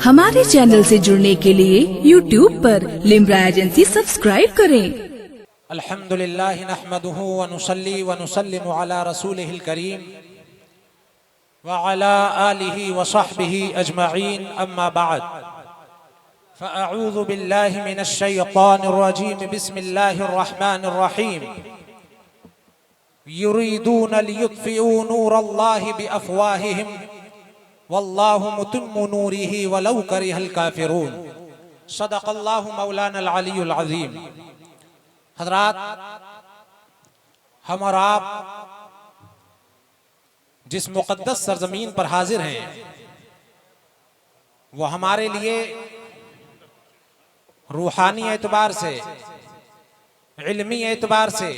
हमारे चैनल से जुड़ने के लिए YouTube पर लिम्रा एजेंसी सब्सक्राइब करें। अल्हम्दुलिल्लाह नहमदुहु व नुसल्ली व नुसल्लिमु अला रसूलिहिल करीम व अला आलिहि व सहबिहि अजमईन, अम्मा बाद, फ़अऊज़ु बिल्लाहि मिनश शैतानिर रजीम, बिस्मिल्लाहिर रहमानिर रहीम। युरीदून लियुत्फ़िऊ नूरल्लाहि बिअफ़वाहिहिम वल्लाहु मुतिम्मु नूरिही वलौ करिहल काफ़िरून। सदक़ल्लाहु मौलानल अलीयुल अज़ीम। हज़रात, हम और आप जिस मुक़द्दस सरज़मीन पर हाजिर हैं वो हमारे लिए रूहानी एतबार से, इल्मी एतबार से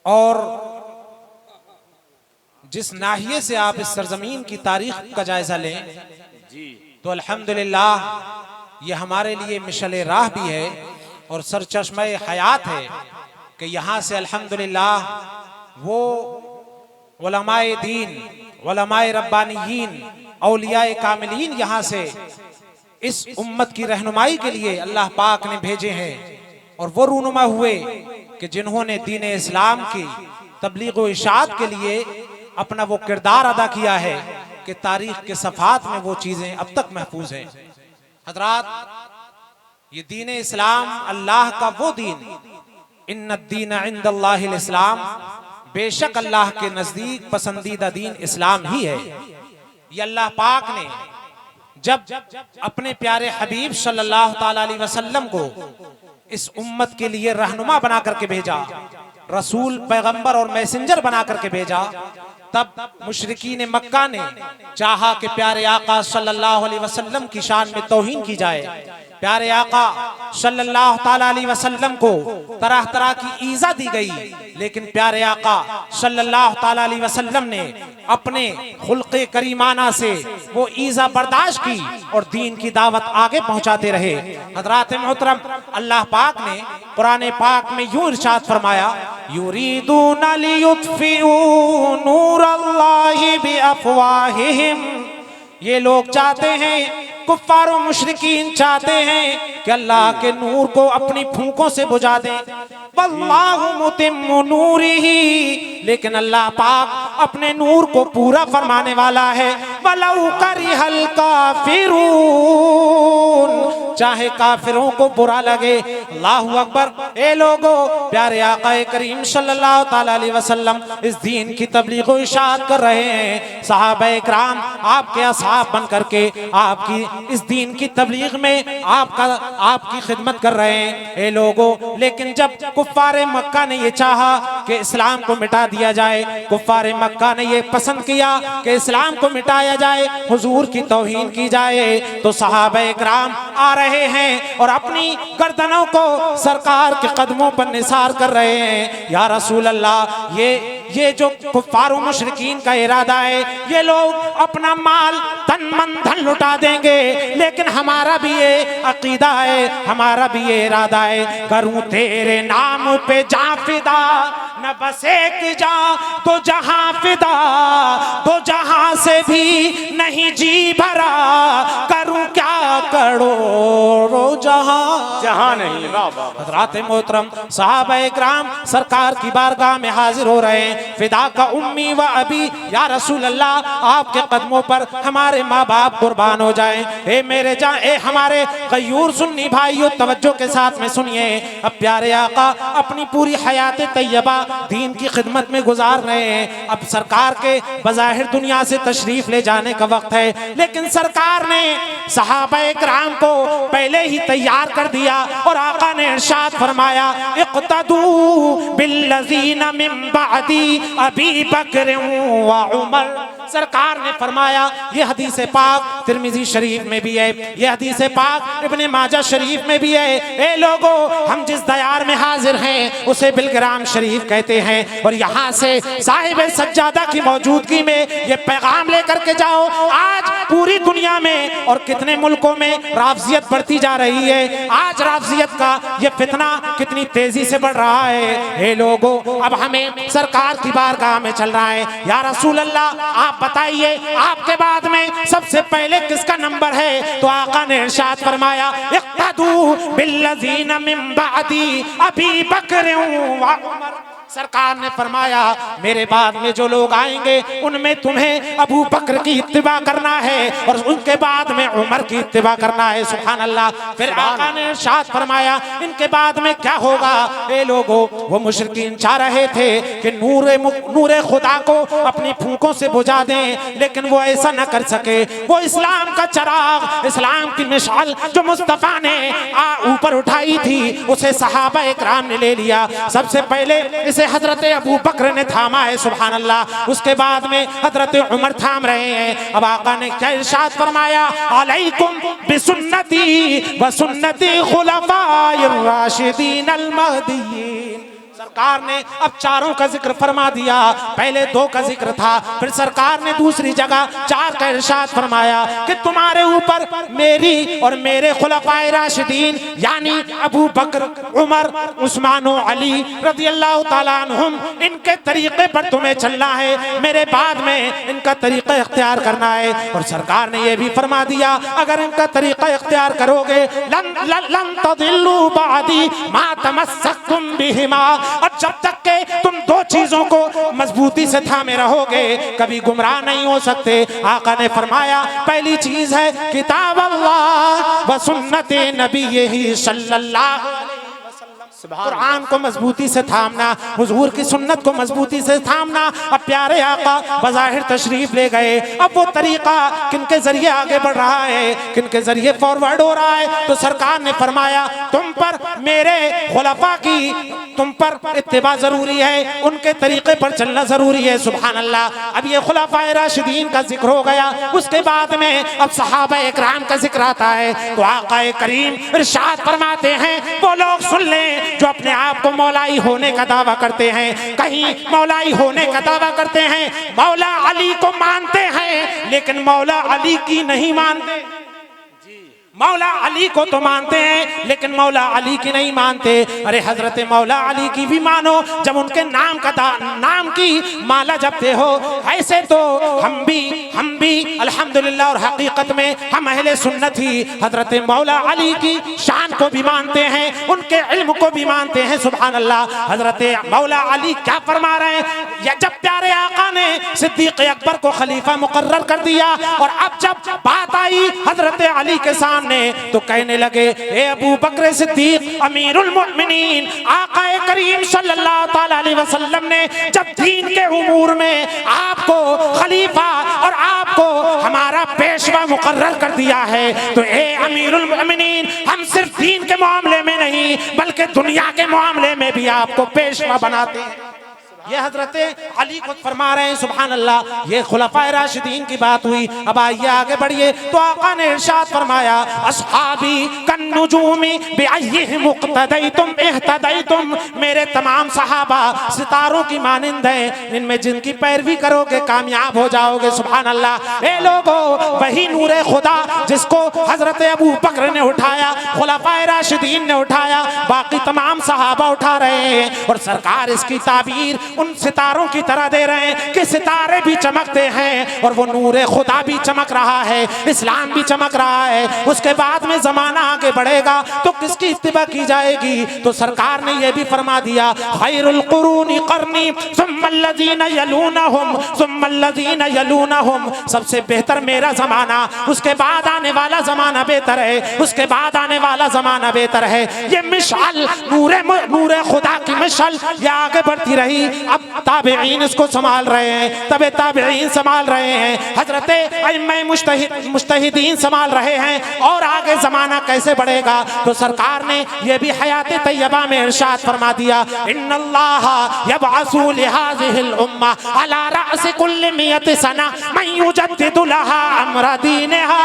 और जिस नाहिए से आप इस सरजमीन की तारीख का जायजा लें तो अल्हम्दुलिल्लाह ये हमारे लिए मिशल राह भी है और सरचश्मे हयात है कि यहाँ से अल्हम्दुलिल्लाह वो उलमाए दीन, उलमाए रब्बानियीन, औलियाए कामिलीन यहाँ से इस उम्मत की रहनुमाई के लिए अल्लाह पाक ने भेजे हैं और वो रूनुमा हुए कि जिन्होंने दीन इस्लाम की तबलीग व इशाअत के लिए अपना वो किरदार अदा किया है कि तारीख के सफ़ात में वो चीज़ें अब तक महफूज हैं। हज़रात, ये दीन इस्लाम अल्लाह का वो दीन, इन्नद्दीन इंदल्लाहिल इस्लाम, बेशक अल्लाह के नज़दीक पसंदीदा दीन इस्लाम ही है। ये अल्लाह पाक ने जब अपने प्यारे हबीब सल्लल्लाहु ताला अलैहि वसल्लम को इस उम्मत के लिए रहनुमा बना करके भेजा, रसूल, पैगंबर और मैसेंजर बना करके भेजा, तब मुशरिकीन मक्का ने चाहा कि प्यारे आका सल्लल्लाहु अलैहि वसल्लम की शान में तौहीन की जाए। प्यारे आका सल्लल्लाहु ताला अलैहि वसल्लम को तरह तरह की ईज़ा दी गई, लेकिन प्यारे आका सल्लल्लाहु ताला अलैहि वसल्लम ने अपने खुल्क़े करीमाना से वो ईज़ा बर्दाश्त की और दीन की दावत आगे पहुंचाते रहे। हज़रात मोहतरम, अल्लाह पाक ने कुरान पाक में यूं इरशाद फरमाया, युरीदून लियुत्फ़िऊ नूरल्लाहि बिअफ़वाहिहिम, ये लोग चाहते हैं, कुफ्फार और मुशरिकीन चाहते हैं कि अल्लाह के नूर को अपनी फूंकों से बुझा दें। वल्लाहु मुतिम्मु नूरिही, लेकिन अल्लाह पाक अपने नूर को पूरा फरमाने वाला है। वलौ करिहल काफिरून, चाहे काफिरों को बुरा लगे। अल्लाहु अकबर। ए लोगो, प्यारे आका करीम सल्लल्लाहु ताला अलैहि वसल्लम इस दीन की तबलीग व इशाअत कर रहे हैं। सहाबाए किराम आपके असहाब बन करके आपकी इस दीन की तबलीग में आपकी खिदमत कर रहे हैं। ए लोगो, लेकिन जब कुफ्फारे मक्का ने ये चाहा कि इस्लाम को मिटा दिया जाए, कुफ्फारे मक्का ने ये पसंद किया कि इस्लाम को मिटाया जाए, हुजूर की तौहीन की जाए, तो सहाबाए किराम आ रहे हैं और अपनी गर्दनों को सरकार के कदमों पर निसार कर रहे हैं। या रसूल अल्लाह, ये जो कुफ्फार व मुशरिकीन का इरादा है, ये लोग अपना माल, तन मन धन लुटा देंगे, लेकिन हमारा भी ये अकीदा है, हमारा भी ये इरादा है, करूं तेरे नाम पे जान फिदा, न बस एक जान तो जहां फिदा, तो जहां से भी नहीं जी भरा, करूं क्या करोड़ों जहां नहीं। हज़रात मोहतरम, सहाबाए किराम सरकार की बारगाह में हाजिर हो रहे हैं। फिदा का उम्मी व अबी, या रसूल अल्लाह, आपके कदमों पर हमारे माँ बाप कुर्बान हो जाएं। ए मेरे हमारे गयूर सुन्नी भाइयों, तवज्जो के साथ में सुनिए। अब प्यारे आका अपनी पूरी हयात तैयबा दीन की खिदमत में गुजार रहे हैं। अब सरकार के बज़ाहिर दुनिया से तशरीफ ले जाने का वक्त है, लेकिन सरकार ने सहाबाए किराम को पहले ही तैयार कर दिया और आका ने इरशाद फरमाया, इक़्तदू बिल्लज़ीना मिन बअदी अबी बकर व उमर। सरकार ने फरमाया, ये हदीस पाक तिरमिजी शरीफ में भी है, ये हदीस पाक इब्ने माजा शरीफ में भी है। ए लोगों, हम जिस दयार में हाजिर हैं उसे बिलग्राम शरीफ कहते हैं, और यहाँ से साहिब सज्जादा की मौजूदगी में ये पैगाम लेकर के जाओ। आज पूरी दुनिया में और कितने मुल्कों में राफजियत बढ़ती जा रही है। आज राफजियत का ये फितना कितनी तेजी से बढ़ रहा है। हे लोगों, अब हमें सरकार की बारगाह में चल रहा है। या रसूल अल्लाह, आप बताइए आपके बाद में सबसे पहले किसका नंबर है? तो आका ने इरशाद फरमाया, इक़्तदू बिल्लज़ीना मिन बअदी अबी बकर व उमर। सरकार ने फरमाया, मेरे बाद में जो लोग आएंगे उनमें तुम्हें अबू बकर की इत्तिबा करना है और उनके बाद में उमर की इत्तिबा करना है। सुभान अल्लाह। फिर आका ने इरशाद फरमाया, इनके बाद में क्या होगा? ए लोगों, वो मुशरिकीन चाह रहे थे कि नूरे खुदा को अपनी फूंकों से बुझा दें, लेकिन वो ऐसा न कर सके। वो इस्लाम का चिराग, इस्लाम की मिसाल जो मुस्तफा ने ऊपर उठाई थी, उसे सहाबा इकराम ने ले लिया। सबसे पहले इसे हजरत अबू बकर ने थामा है। सुभान अल्लाह। उसके बाद में हजरत उमर थाम रहे हैं। अब आका ने क्या इरशाद फरमाया, अलैकुम बिसुन्नती व सुन्नती खुलफाए राशिदीन अल महदीयीन। सरकार ने अब चारों का जिक्र फरमा दिया। पहले दो का जिक्र था, फिर सरकार ने दूसरी जगह चार का इरशाद फरमाया कि तुम्हारे ऊपर मेरी और मेरे खुलफाए राशिदीन यानी अबू बकर, उमर, उस्मान और अली रज़ियल्लाहु ताला अन्हुम, इनके तरीके पर तुम्हें चलना है। मेरे बाद में इनका तरीका इख्तियार करना है। और सरकार ने यह भी फरमा दिया, अगर इनका तरीका इख्तियार करोगे लन तदिल्लू बादी मा तमस्सकतुम बिहिमा, और जब तक के तुम दो चीजों को मजबूती से थामे रहोगे कभी गुमराह नहीं हो सकते। आका ने फरमाया, पहली चीज है किताब अल्लाह व सुन्नते नबी सल्लल्लाहु अलैहि वसल्लम। कुरान को मजबूती से थामना, हुजूर की सुन्नत को मजबूती से थामना। अब प्यारे आका बज़ाहिर तशरीफ ले गए। अब वो तरीका किनके जरिए आगे बढ़ रहा है, किनके जरिए फॉरवर्ड हो रहा है? तो सरकार ने फरमाया, तुम पर मेरे खुलफा की तुम पर इत्तिबा जरूरी है, उनके तरीके पर चलना जरूरी है। सुभान अल्लाह। अब ये खुलफाए राशिदीन का जिक्र हो गया। उसके बाद में अब सहाबा इकराम का जिक्र आता है। तो आका करीम इरशाद फरमाते हैं, वो लोग सुन लें जो अपने आप को मौलाई होने का दावा करते हैं, कहीं मौलाई होने का दावा करते हैं, मौला अली को मानते हैं लेकिन मौला अली की नहीं मानते। मौला अली को तो मानते हैं लेकिन मौला अली की नहीं मानते। अरे हजरत मौला अली की भी मानो जब उनके नाम की माला जपते हो। ऐसे तो हम भी अल्हम्दुलिल्लाह और हकीकत में हम अहले सुन्नत ही हजरत मौला अली की शान को भी मानते हैं, उनके इल्म को भी मानते हैं। सुभान अल्लाह। हजरत मौला अली क्या फरमा रहे हैं? या जब प्यारे आका ने सिद्दीक अकबर को खलीफा मुकर्रर कर दिया और अब जब बात आई हजरत अली के सामने, तो कहने लगे, ए अबू बकर सिद्दीक अमीरुल मोमिनीन, आका करीम सल्लल्लाहु ताला अलैहि वसल्लम ने जब दीन के उमूर में आपको खलीफा और आपको हमारा पेशवा मुकर्रर कर दिया है, तो ए अमीरुल मोमिनीन, हम सिर्फ दीन के मामले में नहीं बल्कि दुनिया के मामले में भी आपको पेशवा बनाते हैं। ये हजरत अली खुद फरमा रहे हैं। सुभान अल्लाह। ये खुलफाए राशिदीन की बात हुई। अब आइए आगे बढ़िए। तो आका ने इरशाद फरमाया, अस्हाबी कन्नुजूमी बिअय्यिहिम मुक्तदैतुम इहतदैतुम, मेरे तमाम सहाबा सितारों की मानिंद हैं, इनमें जिनकी पैरवी करोगे कामयाब हो जाओगे। सुभान अल्लाह। ए लोगो, वही नूरे खुदा जिसको हजरत अबू बकर ने उठाया, खुलफाए राशिदीन ने उठाया, बाकी तमाम सहाबा उठा रहे हैं। और सरकार इसकी ताबीर उन सितारों की तरह दे रहे हैं कि सितारे भी चमकते हैं और वो नूरे खुदा भी चमक रहा है, इस्लाम भी चमक रहा है। उसके बाद में जमाना आगे बढ़ेगा तो किसकी इत्तिबा की जाएगी? तो सरकार ने यह भी फरमा दिया, खैरुल कुरूनी करनी सुम्मल्लज़ीना यलूनहुम सुम्मल्लज़ीना यलूनहुम, सबसे बेहतर मेरा जमाना, उसके बाद आने वाला जमाना बेहतर है, उसके बाद आने वाला जमाना बेहतर है। ये मिसाल नूरे खुदा की मिसाल ये आगे बढ़ती रही। अब ताबीईन इसको संभाल रहे हैं, तबे ताबीईन संभाल रहे हैं, हजरत अइम्मा मुज्तहिदीन संभाल रहे हैं, और आगे जमाना कैसे बढ़ेगा। तो सरकार ने यह भी हयात तैयबा में इरशाद फरमा दिया, इन्नल्लाह यबअसु लिहाज़िहिल उम्मा अला रअस कुल्ली मियति सना मन युजद्दिदु लहा अम्र दीनिहा।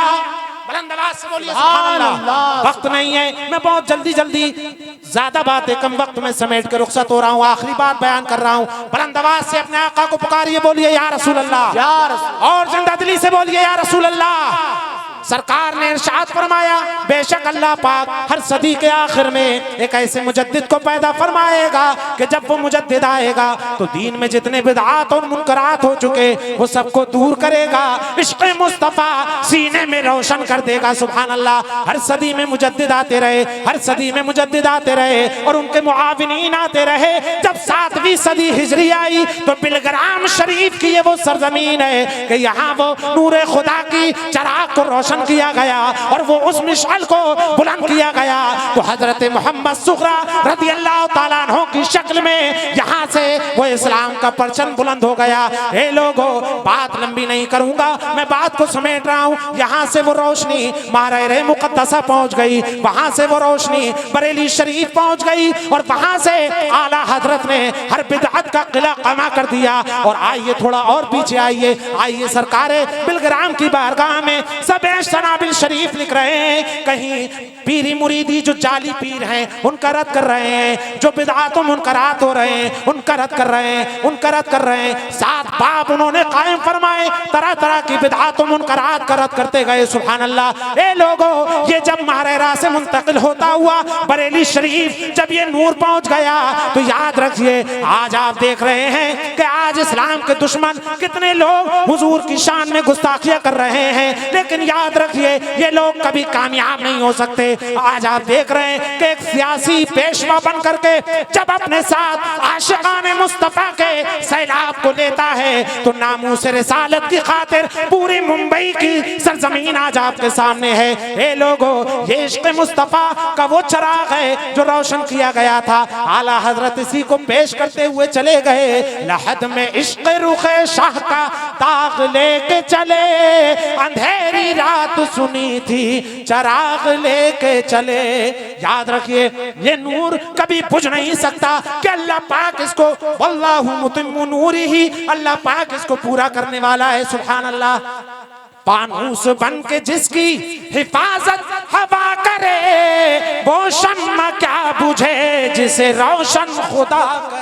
बुलंद आवाज से बोलिए सुभान अल्लाह। वक्त नहीं है, मैं बहुत जल्दी ज्यादा बातें कम वक्त में समेट कर रुखसत हो रहा हूँ, आखिरी बात बयान कर रहा हूँ। बुलंद आवाज से अपने आका को पुकारिए, बोलिए या रसूल अल्लाह, और जिंदा दिली से बोलिए या रसूल अल्लाह। सरकार ने इरशाद फरमाया, बेशक अल्लाह पाक हर सदी के आखिर में एक ऐसे मुजद्दिद को पैदा फरमाएगा कि जब वो मुजद्दिद आएगा तो दीन में जितने बिदआत और मुनकरात हो चुके वो सबको दूर करेगा, इश्क़ मुस्तफ़ा सीने में रोशन कर देगा। सुभान अल्लाह। हर सदी में मुजद्दिद आते रहे, हर सदी में मुजद्दिद आते रहे और उनके मुआविनीन आते रहे। जब 7वीं सदी हिजरी आई तो बिलग्राम शरीफ की ये वो सरजमीन है कि यहाँ वो नूरे खुदा की चराग को रोशन किया गया और वो उस मिसाल को बुलंद किया गया। तो हजरत मोहम्मद सुगरा रज़ी अल्लाह ताला अन्हु की शक्ल में यहाँ से वो इस्लाम का परचम बुलंद हो गया। ए लोगों, बात लंबी नहीं करूंगा, मैं बात को समेट रहा हूँ। यहाँ से वो रोशनी मारे मुकद्दसा पहुँच गई, वहाँ से वो रोशनी बरेली शरीफ पहुँच गई और वहाँ से आला हजरत ने हर बिदअत का किला कमा कर दिया। और आइए थोड़ा और पीछे आइए सरकार बिलग्राम की बारगाह में सब सनाबिल शरीफ लिख रहे हैं। कहीं पीरी मुरीदी जो जाली पीर हैं उनका रद्द कर रहे हैं, जो बिदआतों मुनकरात हो रहे हैं उनका रद्द कर रहे हैं, उनका रद्द कर रहे हैं। 7 बाब उन्होंने कायम फरमाए, तरह तरह की बिदआतों मुनकरात का रद्द करते गए। सुभान अल्लाह। ए लोगों, ये जब महरेरा से मुंतकिल होता हुआ बरेली शरीफ जब ये नूर पहुंच गया तो याद रखिए आज आप देख रहे हैं कि आज इस्लाम के दुश्मन कितने लोग हुजूर की शान में गुस्ताखियां कर रहे हैं, लेकिन याद रखिए ये लोग कभी कामयाब नहीं हो सकते। आज आप देख रहे हैं कि एक सियासी पेशवा बन करके जब अपने साथ आशिकाने मुस्तफा के सैलाब को लेता है तो नामूस रिसालत की खातिर पूरी मुंबई की सरजमीन आज आपके सामने है। ए लोगों, ये इश्क़ मुस्तफा का वो चराग है जो रोशन किया गया था। आला हजरत इसी को पेश करते हुए चले गए, लहद में इश्क़ रुखे शाह का दाग लेके चले, अंधेरी रात सुनी थी चराग लेके चले। याद रखिए ये नूर कभी बुझ नहीं सकता कि अल्लाह पाक इसको वल्लाहु मुतिम्मु नूरिही, अल्लाह पाक इसको पूरा करने वाला है। सुभान अल्लाह। फानूस बन के जिसकी हिफाजत हवा करे वो शम्मा क्या बुझे जिसे रोशन खुदा करे।